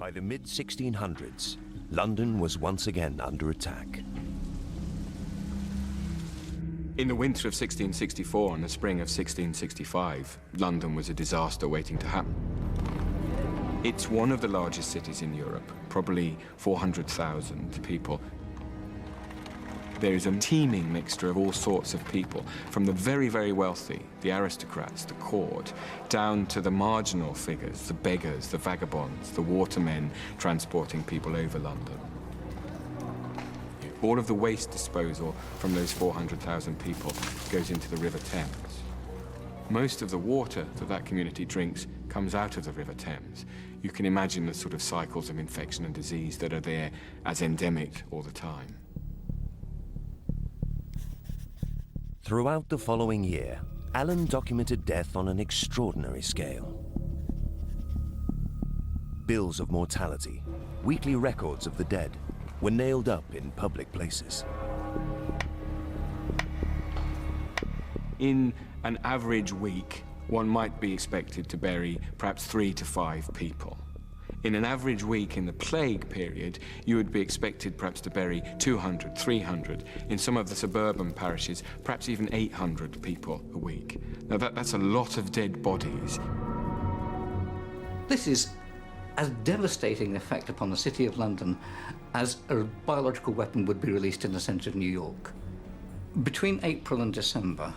By the mid-1600s, London was once again under attack. In the winter of 1664 and the spring of 1665, London was a disaster waiting to happen. It's one of the largest cities in Europe, probably 400,000 people. There is a teeming mixture of all sorts of people, from the very, very wealthy, the aristocrats, the court, down to the marginal figures, the beggars, the vagabonds, the watermen transporting people over London. All of the waste disposal from those 400,000 people goes into the River Thames. Most of the water that that community drinks comes out of the River Thames. You can imagine the sort of cycles of infection and disease that are there as endemic all the time. Throughout the following year, Allen documented death on an extraordinary scale. Bills of mortality, weekly records of the dead, were nailed up in public places. In an average week, one might be expected to bury perhaps 3 to 5 people. In an average week in the plague period, you would be expected perhaps to bury 200, 300. In some of the suburban parishes, perhaps even 800 people a week. Now that's a lot of dead bodies. This is as devastating an effect upon the City of London as a biological weapon would be released in the centre of New York. Between April and December,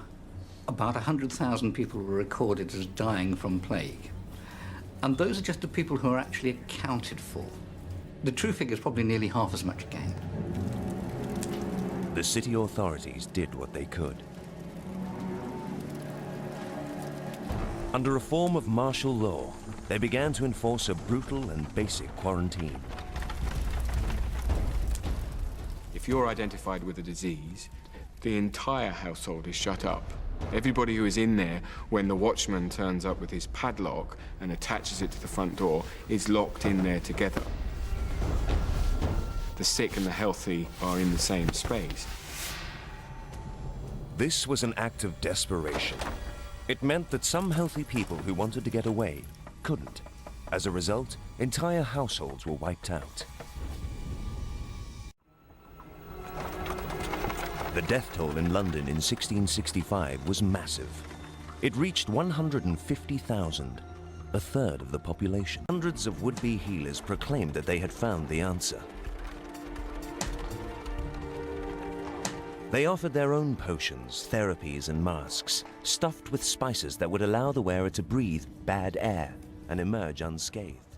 about 100,000 people were recorded as dying from plague. And those are just the people who are actually accounted for. The true figure is probably nearly half as much again. The city authorities did what they could. Under a form of martial law, they began to enforce a brutal and basic quarantine. If you're identified with a disease, the entire household is shut up. Everybody who is in there when the watchman turns up with his padlock and attaches it to the front door is locked in there together. The sick and the healthy are in the same space. This was an act of desperation. It meant that some healthy people who wanted to get away couldn't. As a result, entire households were wiped out. The death toll in London in 1665 was massive. It reached 150,000, a third of the population. Hundreds of would-be healers proclaimed that they had found the answer. They offered their own potions, therapies, and masks, stuffed with spices that would allow the wearer to breathe bad air and emerge unscathed.